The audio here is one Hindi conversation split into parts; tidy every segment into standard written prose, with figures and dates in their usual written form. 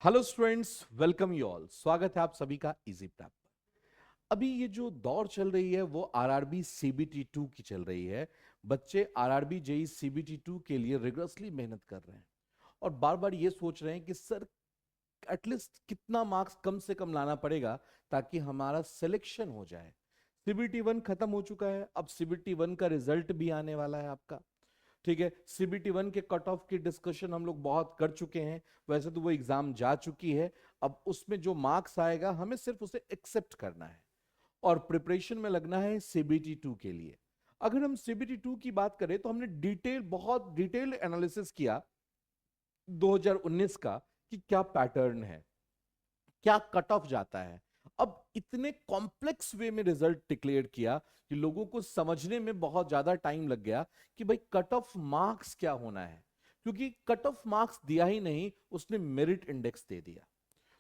Hello students, welcome you all. स्वागत है आप सभी का इजी प्रैप पर। अभी ये जो दौर चल रही है वो आरआरबी सीबीटी 2 की चल रही है। बच्चे आरआरबी जेई सीबीटी 2 के लिए रिगरसली मेहनत कर रहे हैं और बार बार ये सोच रहे हैं कि सर एटलीस्ट कितना मार्क्स कम से कम लाना पड़ेगा ताकि हमारा सिलेक्शन हो जाए। सीबीटी 1 खत्म हो चुका है, अब सीबीटी 1 का रिजल्ट भी आने वाला है आपका। ठीक है, सीबीटी 1 के कट ऑफ की डिस्कशन हम लोग बहुत कर चुके हैं। वैसे तो वो एग्जाम जा चुकी है, अब उसमें जो मार्क्स आएगा हमें सिर्फ उसे एक्सेप्ट करना है और प्रिपरेशन में लगना है सीबीटी 2 के लिए। अगर हम सीबीटी 2 की बात करें तो हमने बहुत डिटेल एनालिसिस किया 2019 का कि क्या पैटर्न है, क्या कट ऑफ जाता है। अब इतने कॉम्प्लेक्स वे में रिजल्ट डिक्लेयर किया कि लोगों को समझने में बहुत ज्यादा टाइम लग गया कि भाई कट ऑफ मार्क्स क्या होना है, क्योंकि कट ऑफ मार्क्स दिया ही नहीं, उसने मेरिट इंडेक्स दे दिया।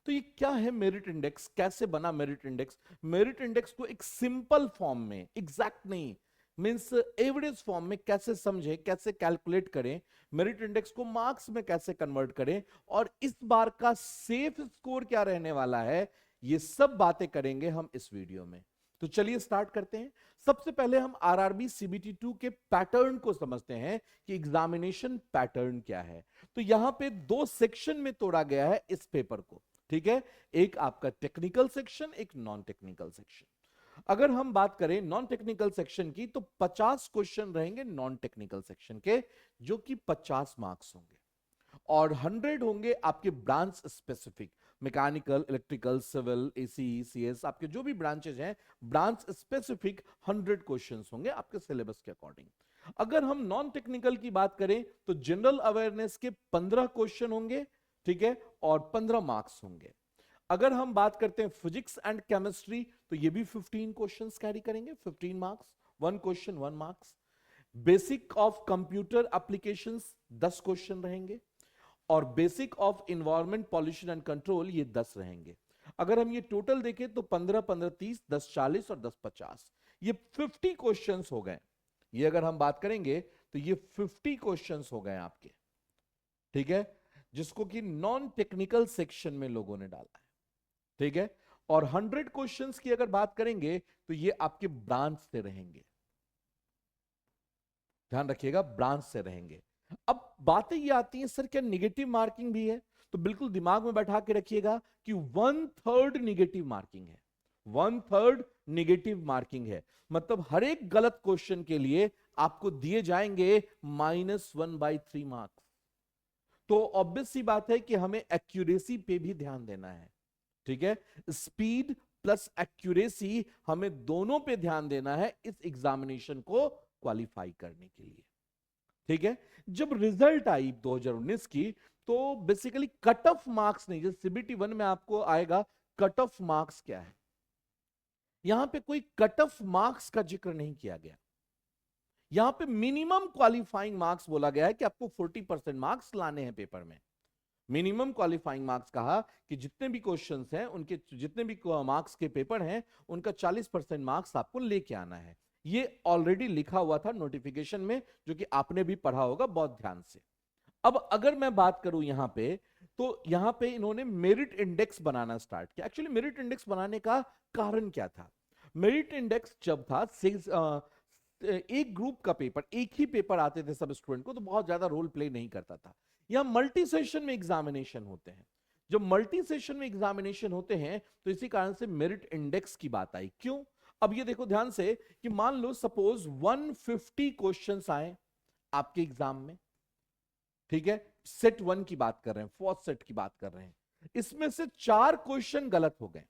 तो ये क्या है मेरिट इंडेक्स, कैसे बना मेरिट इंडेक्स? मेरिट इंडेक्स को एक सिंपल फॉर्म में, एग्जैक्ट नहीं मींस एवरेज फॉर्म में कैसे समझे, कैसे कैलकुलेट करें, मेरिट इंडेक्स को मार्क्स में कैसे कन्वर्ट करें, और इस बार का सेफ स्कोर क्या रहने वाला है, ये सब बातें करेंगे हम इस वीडियो में। तो चलिए स्टार्ट करते हैं। सबसे पहले हम आरआरबी सीबीटी 2 के पैटर्न को समझते हैं कि एग्जामिनेशन पैटर्न क्या है। तो यहां पे दो सेक्शन में तोड़ा गया है इस पेपर को। ठीक है, एक आपका टेक्निकल सेक्शन, एक नॉन टेक्निकल सेक्शन। अगर हम बात करें नॉन टेक्निकल सेक्शन की तो 50 क्वेश्चन रहेंगे नॉन टेक्निकल सेक्शन के, जो कि 50 मार्क्स होंगे, और 100 होंगे आपके branch specific, mechanical, electrical, civil, EC, CS, आपके जो भी ब्रांचेज हैं, ब्रांच स्पेसिफिक 100 क्वेश्चंस होंगे आपके सिलेबस के अकॉर्डिंग। अगर हम नॉन टेक्निकल की बात करें तो जनरल अवेयरनेस के 15 क्वेश्चन होंगे, ठीक है, और 15 मार्क्स होंगे। अगर हम बात करते हैं फिजिक्स एंड केमिस्ट्री तो ये भी 15 क्वेश्चंस कैरी करेंगे, 15 marks, one question one marks. Basic of computer applications 10 question रहेंगे, और basic of environment pollution and control ये 10 रहेंगे। अगर हम ये टोटल देखें तो 15 15 30, 10 40 और 10 50, ये 50 क्वेश्चंस हो गए। ये अगर हम बात करेंगे तो ये 50 क्वेश्चंस हो गए आपके, ठीक है, जिसको कि नॉन टेक्निकल सेक्शन में लोगों ने डाला है। ठीक है, और 100 क्वेश्चंस की अगर बात करेंगे तो ये आपके ब्रांच से रहेंगे, ध्यान रखिएगा, ब्रांच से रहेंगे। अब बातें ये आती हैं, सर क्या निगेटिव मार्किंग भी है? तो बिल्कुल दिमाग में बैठा के रखिएगा कि 1/3 निगेटिव मार्किंग है, 1/3 निगेटिव मार्किंग है। मतलब हर एक गलत क्वेश्चन के लिए आपको दिए जाएंगे -1/3 मार्क्स। तो ऑब्वियस सी बात है कि हमें एक्यूरेसी पे भी ध्यान देना है। ठीक है, स्पीड प्लस एक्यूरेसी, हमें दोनों पे ध्यान देना है इस एग्जामिनेशन को क्वालिफाई करने के लिए। ठीक है, जब रिजल्ट आई 2019 की तो बेसिकली कट ऑफ मार्क्स नहीं, जैसे सीबीटी 1 में आपको आएगा कट ऑफ मार्क्स क्या है, यहां पे कोई कट ऑफ मार्क्स का जिक्र नहीं किया गया। यहां पे मिनिमम क्वालिफाइंग मार्क्स बोला गया है कि आपको 40% मार्क्स लाने हैं पेपर में। मिनिमम क्वालिफाइंग मार्क्स कहा कि जितने भी क्वेश्चंस हैं उनके, जितने भी मार्क्स के पेपर हैं उनका 40% मार्क्स आपको लेके आना है। ये ऑलरेडी लिखा हुआ था नोटिफिकेशन में, जो कि आपने भी पढ़ा होगा बहुत ध्यान से। अब अगर मैं बात करूं यहां पे, तो यहां पे इन्होंने मेरिट इंडेक्स बनाना स्टार्ट किया। एक्चुअली मेरिट इंडेक्स बनाने का कारण क्या था? मेरिट इंडेक्स जब था एक ग्रुप का पेपर, एक ही पेपर आते थे सब स्टूडेंट को, तो बहुत ज्यादा रोल प्ले नहीं करता था। यहां मल्टी सेशन में एग्जामिनेशन होते हैं। जब मल्टी सेशन में एग्जामिनेशन होते हैं तो इसी कारण से मेरिट इंडेक्स की बात आई। क्यों? अब ये देखो ध्यान से कि मान लो सपोज 150 क्वेश्चंस आए आपके एग्जाम में, ठीक है, सेट 1 की बात कर रहे हैं, फर्स्ट सेट की बात कर रहे हैं, इसमें से 4 क्वेश्चन गलत हो गए।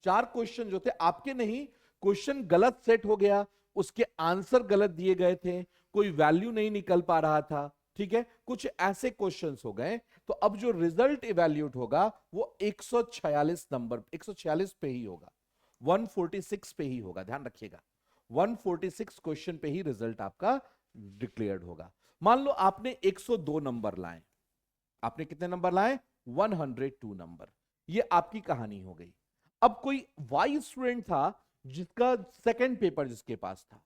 4 क्वेश्चन जो थे आपके नहीं, क्वेश्चन गलत सेट हो गया, उसके आंसर गलत दिए गए थे, कोई वैल्यू नहीं निकल पा रहा था। ठीक है, कुछ ऐसे क्वेश्चंस हो गए। तो अब जो रिजल्ट इवैल्यूएट होगा वो 146 नंबर, 146 पे ही होगा, 146 पे ही होगा, ध्यान रखिएगा, 146 क्वेश्चन पे ही रिजल्ट आपका डिक्लेयर्ड होगा। मान लो आपने 102 नंबर लाए, आपने कितने नंबर लाए? 102 नंबर, ये आपकी कहानी हो गई। अब कोई वाई स्टूडेंट था जिसका सेकंड पेपर जिसके पास था,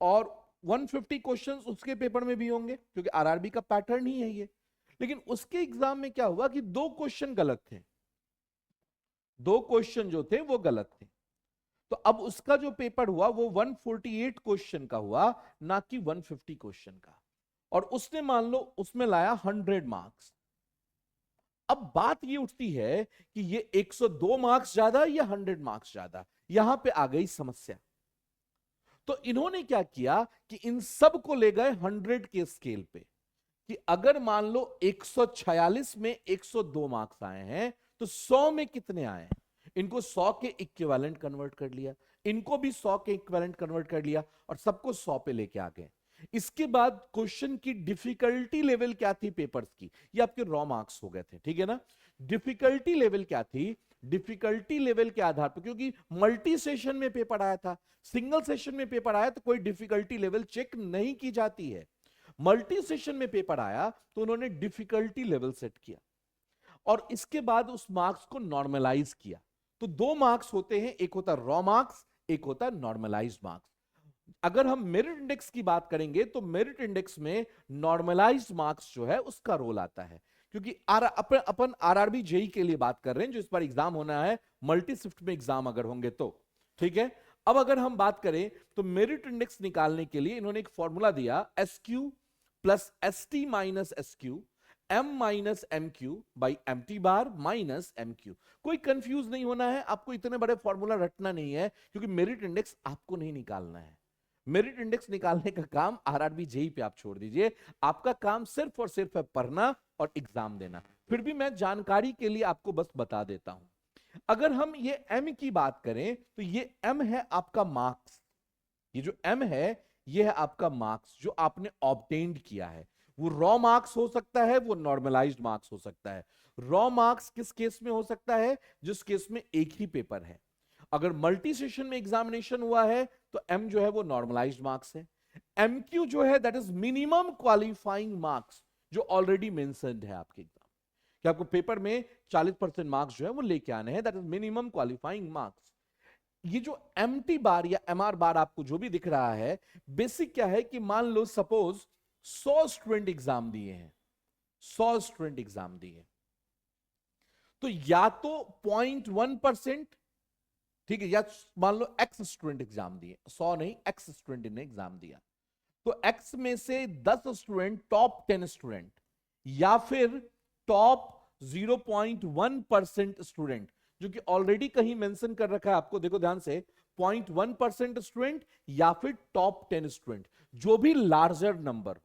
और 150 क्वेश्चंस उसके पेपर में भी होंगे क्योंकि आरआरबी का पैटर्न ही है ये। लेकिन उसके एग्जाम में क्या हुआ कि 2 क्वेश्चन गलत थे, 2 क्वेश्चन जो थे वो गलत थे। तो अब उसका जो पेपर हुआ वो 148 क्वेश्चन का हुआ, ना कि 150 क्वेश्चन का, और उसने मान लो उसमें लाया 100 मार्क्स। अब बात ये उठती है कि ये 102 मार्क्स ज्यादा या 100 मार्क्स ज्यादा, यहां पे आ गई समस्या। तो इन्होंने क्या किया कि इन सब को ले गए 100 के स्केल पे, कि अगर मान लो 146 में 102 मार्क्स आए हैं तो 100 में कितने आए हैं, इनको 100 के इक्विवेलेंट कन्वर्ट कर लिया, इनको भी 100 के इक्विवेलेंट कन्वर्ट कर लिया, और सबको 100 पे लेके आ गए। इसके बाद क्वेश्चन की डिफिकल्टी लेवल क्या थी पेपर्स की, ये आपके रॉ मार्क्स हो गए थे, ठीक है ना। डिफिकल्टी लेवल क्या थी, डिफिकल्टी लेवल के आधार पर, क्योंकि मल्टी सेशन में पेपर आया था, सिंगल सेशन में पेपर आया तो कोई डिफिकल्टी लेवल चेक नहीं की जाती है। मल्टी सेशन में पेपर आया तो उन्होंने डिफिकल्टी लेवल सेट किया, और इसके बाद उस मार्क्स को नॉर्मलाइज किया। तो 2 मार्क्स होते हैं, एक होता रॉ मार्क्स, एक होता नॉर्मलाइज मार्क्स। अगर हम मेरिट इंडेक्स की बात करेंगे तो मेरिट इंडेक्स में नॉर्मलाइज मार्क्स जो है उसका रोल आता है, क्योंकि अपन आरआरबी जेई के लिए बात कर रहे हैं, जो इस बार एग्जाम होना है, मल्टी शिफ्ट में एग्जाम अगर होंगे तो, ठीक है। अब अगर हम बात करें तो मेरिट इंडेक्स निकालने के लिए इन्होंने एक फॉर्मूला दिया, S Q plus S T minus S Q M minus M Q by M T bar minus M Q. कोई कंफ्यूज नहीं होना है आपको, इतने बड़े फॉर्मूला रटना नहीं है, क्योंकि मेरिट इंडेक्स आपको नहीं निकालना है। मेरिट इंडेक्स निकालने का काम आरआरबी जेई पे आप छोड़ दीजिए, आपका काम सिर्फ और सिर्फ है पढ़ना और एग्जाम देना। फिर भी मैं जानकारी के लिए आपको बस बता देता हूं। अगर हम ये m की बात करें तो ये m है आपका मार्क्स, ये जो m है ये है आपका मार्क्स जो आपने ऑब्टेन्ड किया है। वो रॉ मार्क्स हो सकता है, वो नॉर्मलाइज्ड मार्क्स हो सकता है। रॉ मार्क्स किस केस में हो सकता है, जिस केस में एक ही पेपर है। अगर मल्टी सेशन में एग्जामिनेशन हुआ है तो m जो है वो नॉर्मलाइज्ड मार्क्स है। MQ जो है that is minimum qualifying marks, जो ऑलरेडी मेंशन्ड है आपके एग्जाम कि आपको पेपर में 40% मार्क्स जो है वो लेके आने हैं, that is minimum qualifying marks. ये जो MT बार या MR बार आपको जो भी दिख रहा है, बेसिक क्या है कि मान लो सपोज 100 स्टूडेंट एग्जाम दिए हैं, 100 स्टूडेंट एग्जाम दिए, तो या तो 0.1%, ठीक है, या मान लो x स्टूडेंट एग्जाम दिए, 100 नहीं, x स्टूडेंट ने एग्जाम दिया, तो x में से 10 स्टूडेंट टॉप 10 स्टूडेंट, या फिर टॉप 0.1% स्टूडेंट, जो कि ऑलरेडी कहीं मेंशन कर रखा है आपको, देखो ध्यान से, 0.1% स्टूडेंट या फिर टॉप 10 स्टूडेंट, जो भी लार्जर नंबर हो,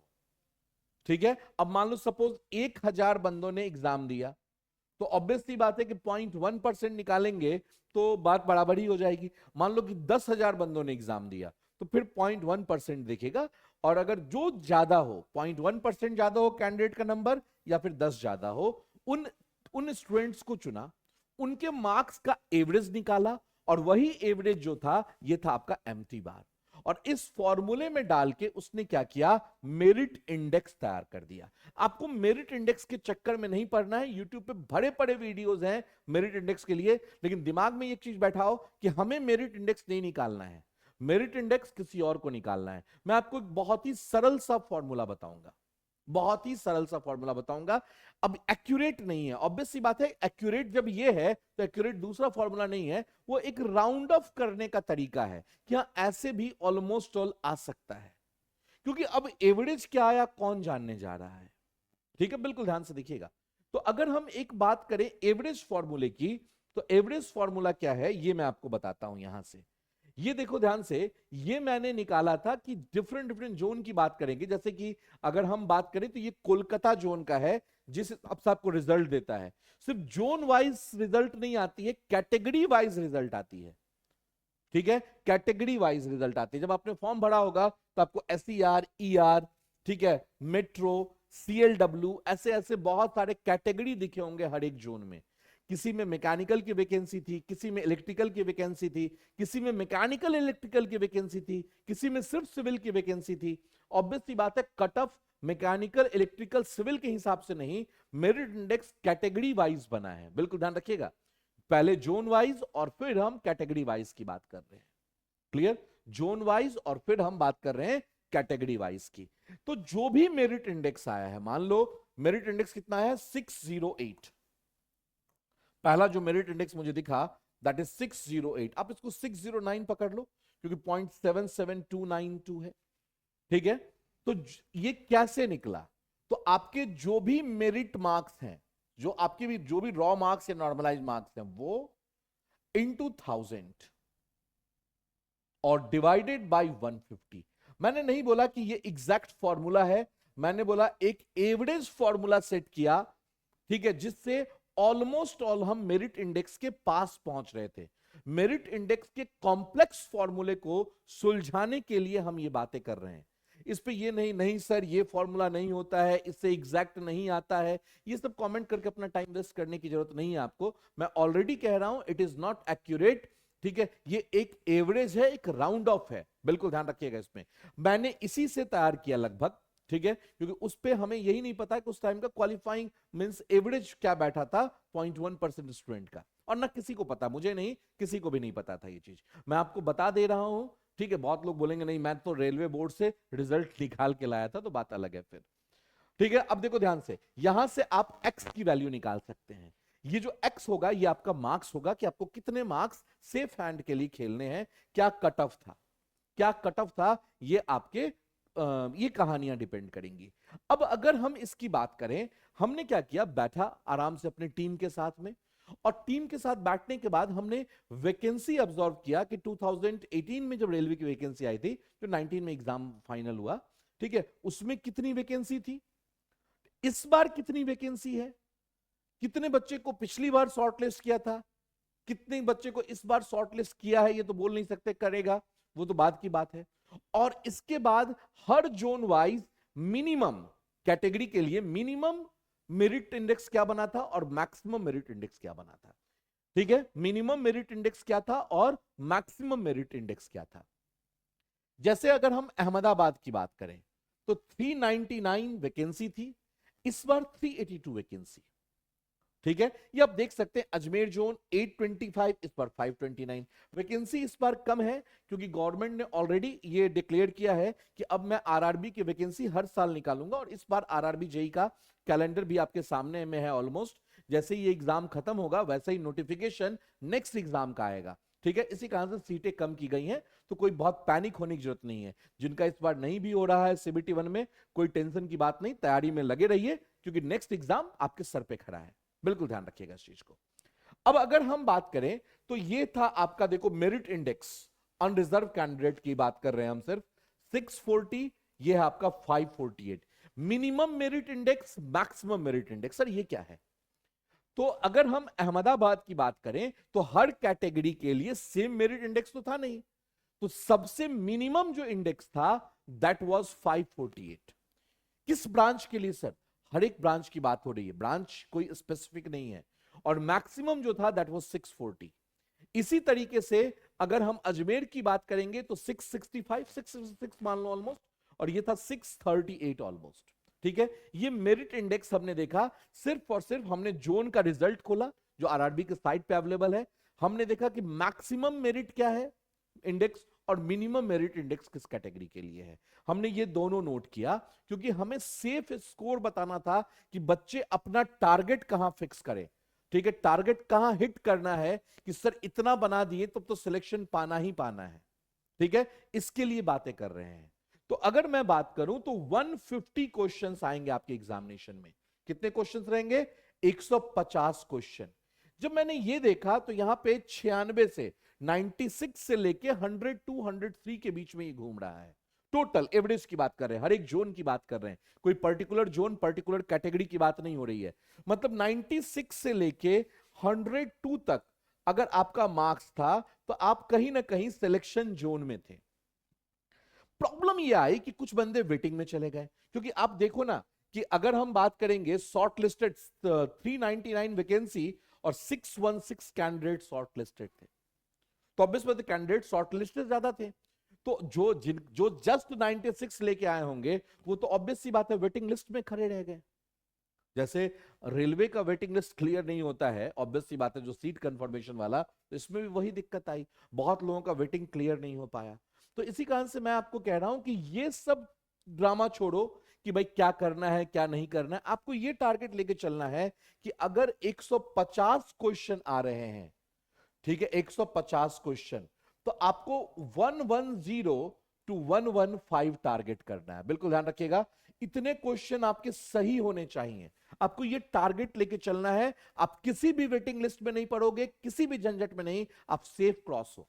ठीक है। अब मान लो सपोज 1000 बंदों ने एग्जाम दिया, तो ऑब्वियसली बात है कि 0.1% निकालेंगे तो बात बराबर ही हो जाएगी। मान लो कि 10,000 बंदों ने एग्जाम दिया तो फिर 0.1% दिखेगा, और अगर जो ज्यादा हो, 0.1% ज्यादा हो कैंडिडेट का नंबर, या फिर 10 ज्यादा हो, उन उन स्टूडेंट्स को चुना, उनके मार्क्स का एवरेज निकाला, और वही एवरेज जो था ये था आपका एमटी बार, और इस फॉर्मूले में डाल के उसने क्या किया, मेरिट इंडेक्स तैयार कर दिया। आपको मेरिट इंडेक्स के चक्कर में नहीं पड़ना है, यूट्यूब पे भरे पड़े वीडियोस हैं मेरिट इंडेक्स के लिए, लेकिन दिमाग में एक चीज बैठाओ कि हमें मेरिट इंडेक्स नहीं निकालना है, मेरिट इंडेक्स किसी और को निकालना है। मैं आपको एक बहुत ही सरल सा फॉर्मूला बताऊंगा, बहुत ही सरल सा फॉर्मूला बताऊंगा। अब एक्यूरेट नहीं है, ऑब्वियस सी बात है, एक्यूरेट जब ये है तो एक्यूरेट दूसरा फॉर्मूला नहीं है, वो एक राउंड ऑफ करने का तरीका है कि हाँ ऐसे भी ऑलमोस्ट ऑल आ सकता है, क्योंकि अब एवरेज क्या आया कौन जानने जा रहा है, ठीक है, बिल्कुल ध्यान से देखिएगा। तो अगर हम एक बात करें एवरेज फॉर्मूले की, तो एवरेज फॉर्मूला क्या है ये मैं आपको बताता हूं यहां से। ये देखो ध्यान से, ये मैंने निकाला था कि डिफरेंट डिफरेंट जोन की बात करेंगे, जैसे कि अगर हम बात करें तो ये कोलकाता जोन का है, जिस अब से आपको रिजल्ट देता है, सिर्फ जोन वाइज रिजल्ट नहीं आती है, कैटेगरी वाइज रिजल्ट आती है, ठीक है, कैटेगरी वाइज रिजल्ट आती है। जब आपने फॉर्म भरा होगा तो आपको SER, ER, ठीक है, मेट्रो, CLW, ऐसे ऐसे बहुत सारे कैटेगरी दिखे होंगे हर एक जोन में। किसी में मैकेनिकल की वैकेंसी थी, किसी में इलेक्ट्रिकल की वैकेंसी थी, किसी में मैकेनिकल इलेक्ट्रिकल की वैकेंसी थी, किसी में सिर्फ सिविल की वैकेंसी थी। ऑब्वियसली बात है cut off mechanical electrical civil के हिसाब से नहीं, मेरिट इंडेक्स कैटेगरी वाइज बना है, बिल्कुल ध्यान रखिएगा, पहले जोन वाइज और फिर हम कैटेगरी वाइज की बात कर रहे हैं, क्लियर, जोन वाइज और फिर हम बात कर रहे हैं कैटेगरी वाइज की। तो जो भी मेरिट इंडेक्स आया है, मान लो मेरिट इंडेक्स कितना है 608। पहला जो मेरिट इंडेक्स मुझे दिखा दैट इज 608। आप इसको 609 पकड़ लो क्योंकि 0.77292 है। ठीक है, तो ये कैसे निकला? तो आपके जो भी मेरिट मार्क्स हैं, जो आपके भी जो भी रॉ मार्क्स या नॉर्मलाइज मार्क्स हैं, वो इनटू 1000 और डिवाइडेड बाय 150। मैंने नहीं बोला कि ये एग्जैक्ट फॉर्मूला है, मैंने बोला एक एवरेज फॉर्मूला सेट किया, ठीक है, जिससे ऑलमोस्ट ऑल हम मेरिट इंडेक्स के पास पहुंच रहे थे। मेरिट इंडेक्स के कॉम्प्लेक्स फॉर्मूले को सुलझाने के लिए हम ये बातें कर रहे हैं। इस पे ये नहीं नहीं सर ये फॉर्मूला नहीं होता है, इससे एग्जैक्ट नहीं आता है, ये सब कमेंट करके अपना टाइम वेस्ट करने की जरूरत नहीं है आपको। मैं ऑलरेडी कह रहा हूं इट इज नॉट एक्यूरेट। ठीक है, ये एक एवरेज है, एक राउंड ऑफ है, बिल्कुल ध्यान रखिएगा इसमें। मैंने इसी से तैयार किया लगभग, ठीक है, क्योंकि उस पे हमें यही नहीं पता कि उस टाइम का क्वालिफाइंग मींस एवरेज क्या बैठा था 0.1% स्टूडेंट का, और ना किसी को पता, मुझे नहीं, किसी को भी नहीं पता था ये चीज। मैं आपको बता दे रहा हूं, ठीक है। बहुत लोग बोलेंगे नहीं मैं तो रेलवे बोर्ड से रिजल्ट निकाल के लाया था, तो बात अलग है फिर। ठीक है, अब देखो ध्यान से, यहां से आप एक्स की वैल्यू निकाल सकते हैं। ये जो एक्स होगा ये आपका मार्क्स होगा कि आपको कितने मार्क्स सेफ हैंड के लिए खेलने हैं, क्या कट ऑफ था, क्या कट ऑफ था, ये आपके ये कहानियां डिपेंड करेंगी। अब अगर हम इसकी बात करें, हमने क्या किया, बैठा आराम से अपने टीम के साथ में, और टीम के साथ बैठने के बाद हमने वैकेंसी ऑब्जर्व किया कि 2018 में जब रेलवे की वैकेंसी आई थी, जो 19 में एग्जाम फाइनल हुआ, ठीक है, उसमें कितनी वैकेंसी थी, इस बार कितनी वैकेंसी है, कितने बच्चे को पिछली बार शॉर्टलिस्ट किया था, कितने बच्चे को इस बार शॉर्टलिस्ट किया है, ये तो बोल नहीं सकते, करेगा वो तो बाद की बात है। और इसके बाद हर जोन वाइज मिनिमम कैटेगरी के लिए मिनिमम मेरिट इंडेक्स क्या बना था और मैक्सिमम मेरिट इंडेक्स क्या बना था। ठीक है, मिनिमम मेरिट इंडेक्स क्या था और मैक्सिमम मेरिट इंडेक्स क्या था। जैसे अगर हम अहमदाबाद की बात करें तो 399 वैकेंसी थी, इस बार 382 वैकेंसी। ठीक है, ये आप देख सकते हैं अजमेर जोन 825, इस बार 529 वैकेंसी इस बार कम है, क्योंकि गवर्नमेंट ने ऑलरेडी ये डिक्लेयर किया है कि अब मैं आरआरबी की वैकेंसी हर साल निकालूंगा, और इस बार आरआरबी जेई का कैलेंडर भी आपके सामने में है ऑलमोस्ट। जैसे ही ये एग्जाम खत्म होगा वैसे ही नोटिफिकेशन नेक्स्ट एग्जाम का आएगा। ठीक है, इसी कारण से सीटें कम की गई हैं, तो कोई बहुत पैनिक होने की जरूरत नहीं है। जिनका इस बार नहीं भी हो रहा है सीबीटी 1 में, कोई टेंशन की बात नहीं, तैयारी में लगे रहिए, क्योंकि नेक्स्ट एग्जाम आपके सर पे खड़ा है, बिल्कुल ध्यान रखिएगा इस चीज को। अब अगर हम बात करें तो ये था आपका, देखो मेरिट इंडेक्स, अनरिजर्व कैंडिडेट की बात कर रहे हैं हम सिर्फ, 640, ये है आपका 548। Minimum merit index, maximum merit index, sir ये क्या है? तो अगर हम अहमदाबाद की बात करें तो हर कैटेगरी के लिए सेम मेरिट इंडेक्स तो था नहीं, तो सबसे मिनिमम जो इंडेक्स था दैट वाज 548। किस ब्रांच के लिए सर? हर एक ब्रांच की बात हो रही है, ब्रांच कोई स्पेसिफिक नहीं है। और मैक्सिमम जो था दैट वाज 640। इसी तरीके से अगर हम अजमेर की बात करेंगे तो 665, 666 मान लो ऑलमोस्ट, और ये था 638 ऑलमोस्ट। ठीक है, ये मेरिट इंडेक्स हमने देखा, सिर्फ और सिर्फ हमने जोन का रिजल्ट खोला जो आरआरबी के साइट पे अवेलेबल है, हमने देखा कि मैक्सिमम मेरिट क्या है इंडेक्स और मिनिमम मेरिट इंडेक्स किस कैटेगरी के लिए है। हमने ये दोनों नोट किया क्योंकि हमें सेफ स्कोर बताना था कि बच्चे अपना टारगेट कहां फिक्स करें। ठीक है, टारगेट कहां हिट करना है कि सर इतना बना दिए तो सिलेक्शन पाना ही पाना है। ठीक है, इसके लिए बातें कर रहे हैं। तो अगर मैं बात करूं तो 150 क्वेश्चंस आएंगे आपके एग्जामिनेशन में। कितने क्वेश्चंस रहेंगे? 150 क्वेश्चन। जब मैंने ये देखा तो यहां पे 96 से 96 से लेके 100 टू 103 के बीच में ये घूम रहा है। टोटल एवरेज की बात कर रहे हैं, हर एक जोन की बात कर रहे हैं, कोई पर्टिकुलर जोन पर्टिकुलर कैटेगरी की बात नहीं हो रही है। मतलब 96 से लेके 102 तक अगर आपका मार्क्स था तो आप कहीं ना कहीं सिलेक्शन जोन में थे। प्रॉब्लम ये आई कि कुछ बंदे वेटिंग में चले गए, क्योंकि आप देखो ना कि अगर हम बात करेंगे शॉर्ट लिस्टेड 399 वैकेंसी और 616 कैंडिडेट शॉर्ट लिस्टेड थे, तो ऑब्वियस बात है कैंडिडेट शॉर्ट लिस्टेड ज्यादा थे। तो जो जस्ट 96 लेके आए होंगे वो तो ऑब्वियस सी बात है वेटिंग लिस्ट में खड़े रह गए। जैसे रेलवे का वेटिंग लिस्ट क्लियर नहीं होता है, ऑब्वियस सी बात है, जो सीट कंफर्मेशन वाला, तो इसमें भी वही दिक्कत आई, बहुत लोगों का वेटिंग क्लियर नहीं हो पाया। तो इसी कारण से मैं आपको कह रहा हूं कि ये सब ड्रामा छोड़ो, कि भाई क्या करना है क्या नहीं करना है। आपको ये टारगेट लेके चलना है कि अगर 150 क्वेश्चन आ रहे हैं, ठीक है, 150 क्वेश्चन, तो आपको 110 टू 115 टारगेट करना है। बिल्कुल ध्यान रखिएगा, इतने क्वेश्चन आपके सही होने चाहिए। आपको ये टारगेट लेके चलना है। आप किसी भी वेटिंग लिस्ट में नहीं पड़ोगे, किसी भी झंझट में नहीं, आप सेफ क्रॉस हो,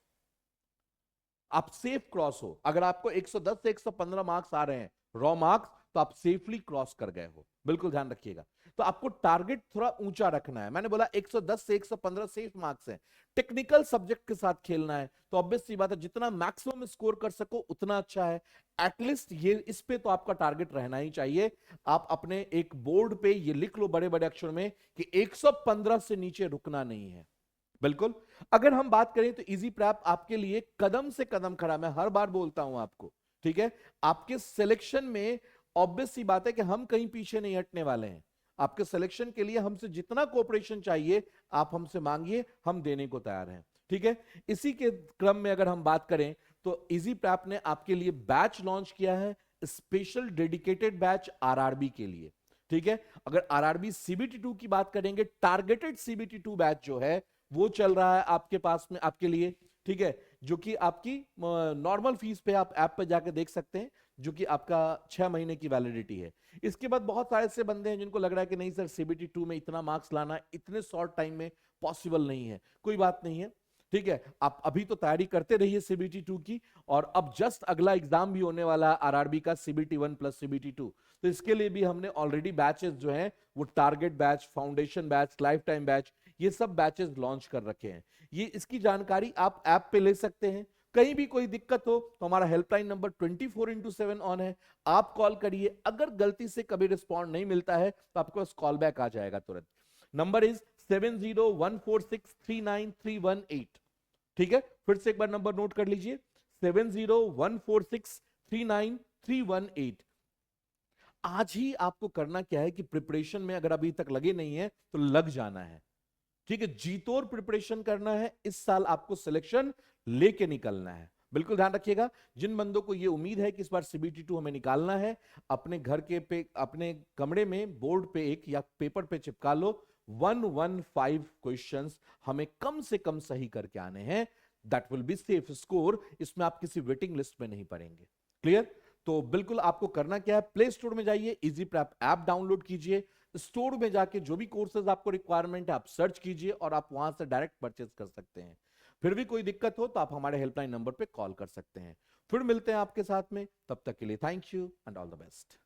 आप सेफ क्रॉस हो। अगर आपको 110 से 115 मार्क्स आ रहे हैं रॉ मार्क्स, तो आप सेफली क्रॉस कर गए हो। बिल्कुल ध्यान रखिएगा। तो आपको टारगेट थोड़ा ऊंचा रखना है। मैंने बोला 110 से 115 सेफ मार्क्स है, टेक्निकल सब्जेक्ट के साथ खेलना है, तो ऑब्वियस सी बात है जितना मैक्सिमम स्कोर कर सको उतना अच्छा है। एटलीस्ट ये इस पे तो आपका टारगेट रहना ही चाहिए। आप अपने एक बोर्ड पे ये लिख लो बड़े बड़े अक्षर में कि 115 से नीचे रुकना नहीं है। बिल्कुल। अगर हम बात करें तो इजी प्रैप आपके लिए कदम से कदम खड़ा, मैं हर बार बोलता हूं आपको, ठीक है। आपके सिलेक्शन में ऑब्वियस सी बात है कि हम कहीं पीछे नहीं हटने वाले हैं। आपके सिलेक्शन के लिए हमसे जितना कोऑपरेशन चाहिए आप हमसे मांगिए, हम देने को तैयार हैं, ठीक है। इसी के क्रम में अगर हम बात करें तो इजी प्रैप ने आपके लिए बैच लॉन्च किया है, स्पेशल डेडिकेटेड बैच आरआरबी के लिए, ठीक है। अगर आरआरबी सीबीटी 2 की बात करेंगे, टारगेटेड सीबीटी 2 बैच जो है वो चल रहा है आपके पास में, आपके लिए, ठीक है, जो कि आपकी नॉर्मल फीस पे आप ऐप पे जाके देख सकते हैं, जो कि आपका 6 महीने की वैलिडिटी है। इसके बाद बहुत सारे ऐसे बंदे हैं जिनको लग रहा है कि नहीं सर सीबीटी 2 में इतना मार्क्स लाना इतने शॉर्ट टाइम में पॉसिबल नहीं है। कोई बात नहीं है, ठीक है, आप अभी तो तैयारी करते रहिए सीबीटी 2 की, और अब जस्ट अगला एग्जाम भी होने वाला है आरआरबी का, सीबीटी 1 प्लस सीबीटी 2। तो इसके लिए भी हमने ऑलरेडी बैचेस जो हैं वो target batch, foundation batch, life time batch, ये सब बैचेस लॉन्च कर रखे हैं। ये इसकी जानकारी आप ऐप पे ले सकते हैं। कहीं भी कोई दिक्कत हो तो हमारा हेल्पलाइन नंबर 24x7 ऑन है, आप कॉल करिए। अगर गलती से कभी रिस्पॉन्ड नहीं मिलता है तो आपके पास कॉल बैक आ जाएगा तुरंत। नंबर इज 7014639318, ठीक है। फिर से एक बार नंबर नोट कर लीजिए, 7014639318। आज ही आपको करना क्या है कि प्रिपरेशन में अगर अभी तक लगे नहीं है तो लग जाना है, ठीक है। जीतोर प्रिपरेशन करना है, इस साल आपको सिलेक्शन लेके निकलना है। बिल्कुल ध्यान रखिएगा। जिन बंदों को ये उम्मीद है कि इस बार सीबीटी 2 हमें निकालना है, अपने घर के पे, अपने कमरे में बोर्ड पे एक या पेपर पे चिपका लो, 115 क्वेश्चंस हमें कम से कम सही करके आने हैं। That will be safe score, इसमें आप किसी वेटिंग लिस्ट में नहीं पड़ेंगे। क्लियर? तो बिल्कुल आपको करना क्या है, प्ले स्टोर में जाइए, इजी प्रैप ऐप डाउनलोड कीजिए, स्टोर में जाके जो भी कोर्सेज आपको रिक्वायरमेंट है आप सर्च कीजिए और आप वहां से डायरेक्ट परचेज कर सकते हैं। फिर भी कोई दिक्कत हो तो आप हमारे हेल्पलाइन नंबर पे कॉल कर सकते हैं। फिर मिलते हैं आपके साथ में, तब तक के लिए thank you and all the best.